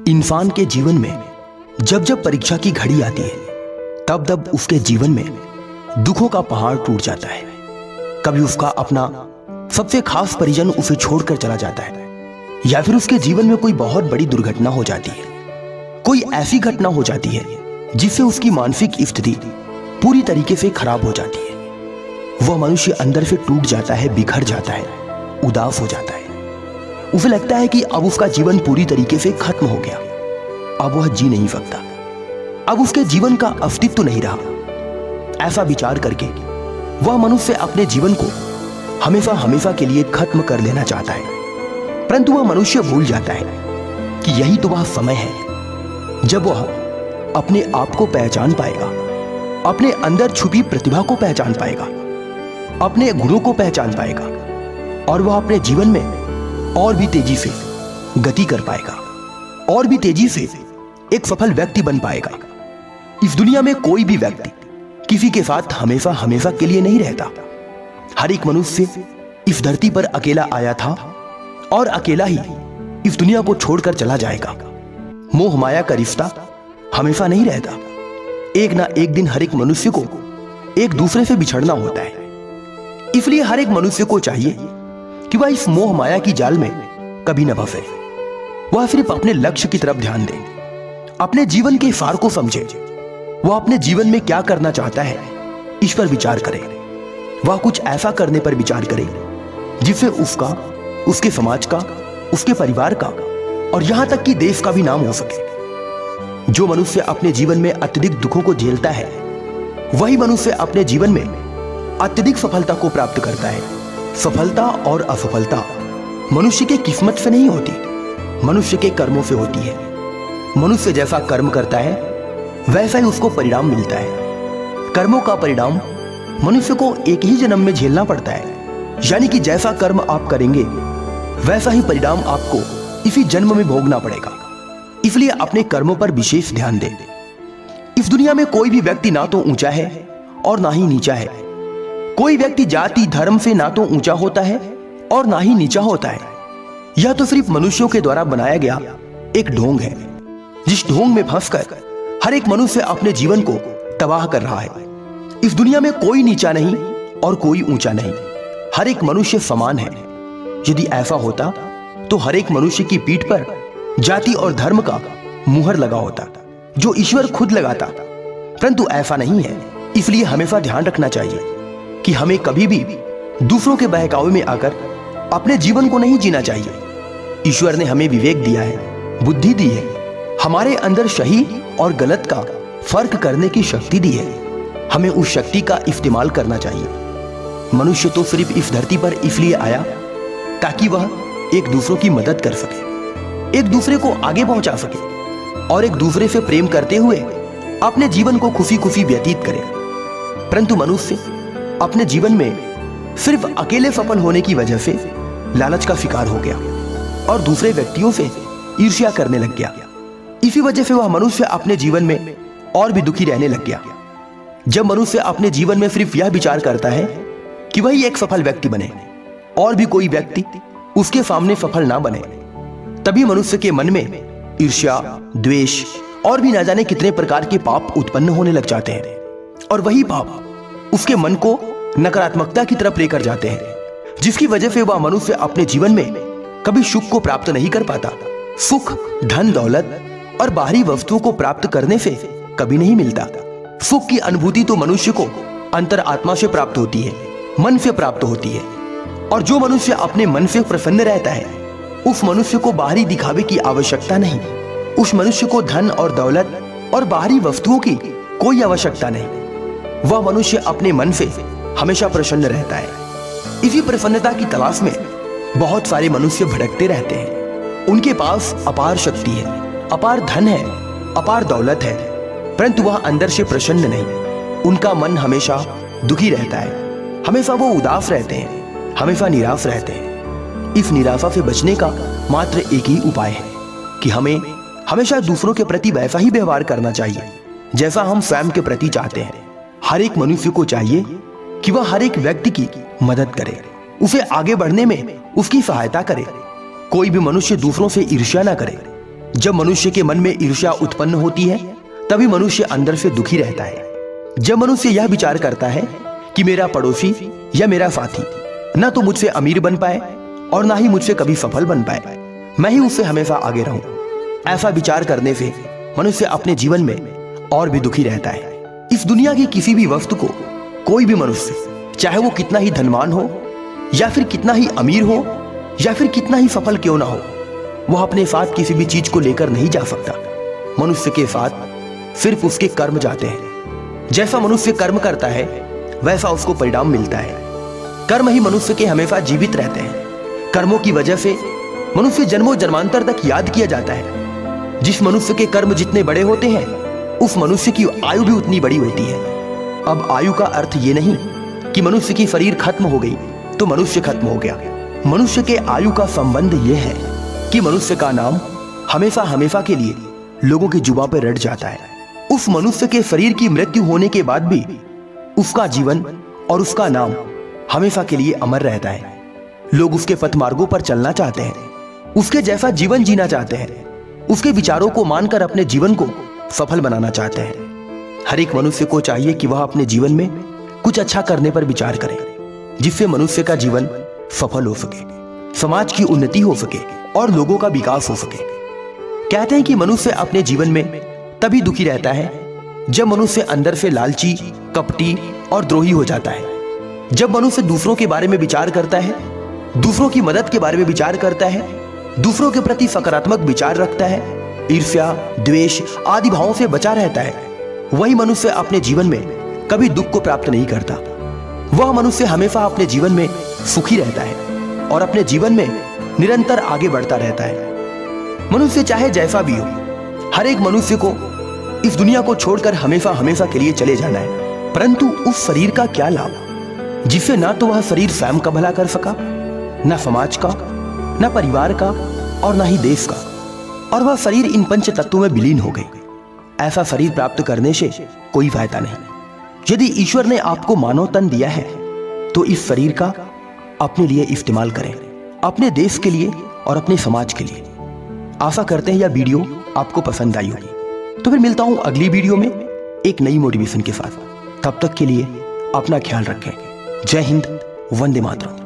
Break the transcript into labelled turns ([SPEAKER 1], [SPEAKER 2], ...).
[SPEAKER 1] इंसान के जीवन में जब जब परीक्षा की घड़ी आती है तब तब उसके जीवन में दुखों का पहाड़ टूट जाता है। कभी उसका अपना सबसे खास परिजन उसे छोड़कर चला जाता है, या फिर उसके जीवन में कोई बहुत बड़ी दुर्घटना हो जाती है। कोई ऐसी घटना हो जाती है जिससे उसकी मानसिक स्थिति पूरी तरीके से खराब हो जाती है। वह मनुष्य अंदर से टूट जाता है, बिखर जाता है, उदास हो जाता है। उसे लगता है कि अब उसका जीवन पूरी तरीके से खत्म हो गया, अब वह जी नहीं सकता, अब उसके जीवन का अस्तित्व नहीं रहा। ऐसा विचार करके वह मनुष्य अपने जीवन को हमेशा हमेशा के लिए खत्म कर लेना चाहता है। परंतु वह मनुष्य भूल जाता है कि यही तो वह समय है जब वह अपने आप को पहचान पाएगा, अपने अंदर छुपी प्रतिभा को पहचान पाएगा, अपने गुणों को पहचान पाएगा, और वह अपने जीवन में और भी तेजी से गति कर पाएगा, और भी तेजी से एक सफल व्यक्ति बन पाएगा। इस दुनिया में कोई भी व्यक्ति किसी के साथ हमेशा हमेशा के लिए नहीं रहता। हर एक मनुष्य इस धरती पर अकेला आया था और अकेला ही इस दुनिया को छोड़कर चला जाएगा। मोह माया का रिश्ता हमेशा नहीं रहता। एक ना एक दिन हर एक मनुष्य को एक दूसरे से बिछड़ना होता है। इसलिए हर एक मनुष्य को चाहिए कि वह इस मोह माया की जाल में कभी न फंसे। वह सिर्फ अपने लक्ष्य की तरफ ध्यान दे, अपने जीवन के सार को समझे। वह अपने जीवन में क्या करना चाहता है इस पर विचार करे। वह कुछ ऐसा करने पर विचार करे जिससे उसका, उसके समाज का, उसके परिवार का और यहां तक कि देश का भी नाम हो सके। जो मनुष्य अपने जीवन में अत्यधिक दुखों को झेलता है वही मनुष्य अपने जीवन में अत्यधिक सफलता को प्राप्त करता है। सफलता और असफलता मनुष्य के किस्मत से नहीं होती, मनुष्य के कर्मों से होती है। मनुष्य जैसा कर्म करता है वैसा ही उसको परिणाम मिलता है। कर्मों का परिणाम मनुष्य को एक ही जन्म में झेलना पड़ता है, यानी कि जैसा कर्म आप करेंगे वैसा ही परिणाम आपको इसी जन्म में भोगना पड़ेगा। इसलिए अपने कर्मों पर विशेष ध्यान दें। इस दुनिया में कोई भी व्यक्ति ना तो ऊंचा है और ना ही नीचा है। कोई व्यक्ति जाति धर्म से ना तो ऊंचा होता है और ना ही नीचा होता है। यह तो सिर्फ मनुष्यों के द्वारा बनाया गया एक ढोंग है, जिस ढोंग में फंसकर हर एक मनुष्य अपने जीवन को तबाह कर रहा है। इस दुनिया में कोई नीचा नहीं और कोई ऊंचा नहीं, हर एक मनुष्य समान है। यदि ऐसा होता तो हर एक मनुष्य की पीठ पर जाति और धर्म का मुहर लगा होता, जो ईश्वर खुद लगाता। परंतु ऐसा नहीं है। इसलिए हमेशा ध्यान रखना चाहिए कि हमें कभी भी दूसरों के बहकावे में आकर अपने जीवन को नहीं जीना चाहिए। ईश्वर ने हमें विवेक दिया है, बुद्धि दी है, हमारे अंदर सही और गलत का फर्क करने की शक्ति दी है। हमें उस शक्ति का इस्तेमाल करना चाहिए। मनुष्य तो सिर्फ इस धरती पर इसलिए आया ताकि वह एक दूसरों की मदद कर सके, एक दूसरे को आगे पहुंचा सके और एक दूसरे से प्रेम करते हुए अपने जीवन को खुशी खुशी व्यतीत करे। परंतु मनुष्य अपने जीवन में सिर्फ अकेले सफल होने की वजह से लालच का शिकार हो गया और दूसरे व्यक्तियों से ईर्ष्या करने लग गया। इसी वजह से वह मनुष्य अपने जीवन में और भी दुखी रहने लग गया। जब मनुष्य अपने जीवन में सिर्फ यह विचार करता है कि वही एक सफल व्यक्ति बने और भी कोई व्यक्ति उसके सामने सफल ना बने, तभी मनुष्य के मन में ईर्ष्या, द्वेष और भी ना जाने कितने प्रकार के पाप उत्पन्न होने लग जाते हैं। और वही पाप उसके मन को नकारात्मकता की तरफ लेकर जाते हैं, जिसकी वजह से वह मनुष्य अपने जीवन में कभी सुख को प्राप्त नहीं कर पाता। सुख धन दौलत और बाहरी वस्तुओं को प्राप्त करने से कभी नहीं मिलता। सुख की अनुभूति तो मनुष्य को अंतर आत्मा से प्राप्त होती है, मन से प्राप्त होती है। और जो मनुष्य अपने मन से प्रसन्न रहता है उस मनुष्य को बाहरी दिखावे की आवश्यकता नहीं। उस मनुष्य को धन और दौलत और बाहरी वस्तुओं की कोई आवश्यकता नहीं। वह मनुष्य अपने मन से हमेशा प्रसन्न रहता है। इसी प्रसन्नता की तलाश में बहुत सारे मनुष्य भटकते रहते हैं। उनके पास अपार शक्ति है, अपार धन है, अपार दौलत है, परंतु वह अंदर से प्रसन्न नहीं। उनका मन हमेशा दुखी रहता है, हमेशा वो उदास रहते हैं, हमेशा निराश रहते हैं। इस निराशा से बचने का मात्र एक ही उपाय है कि हमें हमेशा दूसरों के प्रति वैसा ही व्यवहार करना चाहिए जैसा हम स्वयं के प्रति चाहते हैं। हर एक मनुष्य को चाहिए कि वह हर एक व्यक्ति की मदद करे, उसे आगे बढ़ने में उसकी सहायता करे। कोई भी मनुष्य दूसरों से ईर्ष्या ना करे। जब मनुष्य के मन में ईर्ष्या उत्पन्न होती है तभी मनुष्य अंदर से दुखी रहता है। जब मनुष्य यह विचार करता है कि मेरा पड़ोसी या मेरा साथी ना तो मुझसे अमीर बन पाए और ना ही मुझसे कभी सफल बन पाए, मैं ही उससे हमेशा आगे रहूं, ऐसा विचार करने से मनुष्य अपने जीवन में और भी दुखी रहता है। इस दुनिया की किसी भी वस्तु को कोई भी मनुष्य, चाहे वो कितना ही धनवान हो या फिर कितना ही अमीर हो या फिर कितना ही सफल क्यों ना हो, वह अपने साथ किसी भी चीज को लेकर नहीं जा सकता। मनुष्य के साथ सिर्फ उसके कर्म जाते हैं। जैसा मनुष्य कर्म करता है वैसा उसको परिणाम मिलता है। कर्म ही मनुष्य के हमेशा जीवित रहते हैं। कर्मों की वजह से मनुष्य जन्मों जन्मांतर तक याद किया जाता है। जिस मनुष्य के कर्म जितने बड़े होते हैं उस मनुष्य की आयु भी उतनी बड़ी होती है। अब आयु का अर्थ ये नहीं कि मनुष्य की शरीर खत्म हो गई तो मनुष्य खत्म हो गया। मनुष्य के आयु का संबंध यह है कि मनुष्य का नाम हमेशा हमेशा के लिए लोगों की जुबां पर रट जाता है। उस मनुष्य के शरीर की मृत्यु होने के बाद भी उसका जीवन और उसका नाम हमेशा के लिए अमर रहता है। लोग उसके पथ मार्गों पर चलना चाहते हैं, उसके जैसा जीवन जीना चाहते हैं, उसके विचारों को मानकर अपने जीवन को सफल बनाना चाहते हैं। हर एक मनुष्य को चाहिए कि वह अपने जीवन में कुछ अच्छा करने पर विचार करे, जिससे मनुष्य का जीवन सफल हो सके, समाज की उन्नति हो सके और लोगों का विकास हो सके। कहते हैं कि मनुष्य अपने जीवन में तभी दुखी रहता है जब मनुष्य अंदर से लालची, कपटी और द्रोही हो जाता है। जब मनुष्य दूसरों के बारे में विचार करता है, दूसरों की मदद के बारे में विचार करता है, दूसरों के प्रति सकारात्मक विचार रखता है, ईर्ष्या, द्वेष आदि भावों से बचा रहता है, वही मनुष्य अपने जीवन में कभी दुख को प्राप्त नहीं करता। वह मनुष्य हमेशा अपने जीवन में सुखी रहता है और अपने जीवन में निरंतर आगे बढ़ता रहता है। मनुष्य चाहे जैसा भी हो, हर एक मनुष्य को इस दुनिया को छोड़कर हमेशा हमेशा के लिए चले जाना है। परंतु उस शरीर का क्या लाभ जिससे ना तो वह शरीर स्वयं का भला कर सका, ना समाज का, ना परिवार का और ना ही देश का, और वह शरीर इन पंच तत्वों में विलीन हो गई। ऐसा शरीर प्राप्त करने से कोई फायदा नहीं। यदि ईश्वर ने आपको मानव तन दिया है तो इस शरीर का अपने लिए इस्तेमाल करें, अपने देश के लिए और अपने समाज के लिए। आशा करते हैं यह वीडियो आपको पसंद आई होगी। तो फिर मिलता हूं अगली वीडियो में एक नई मोटिवेशन के साथ। तब तक के लिए अपना ख्याल रखें। जय हिंद, वंदे मातरम।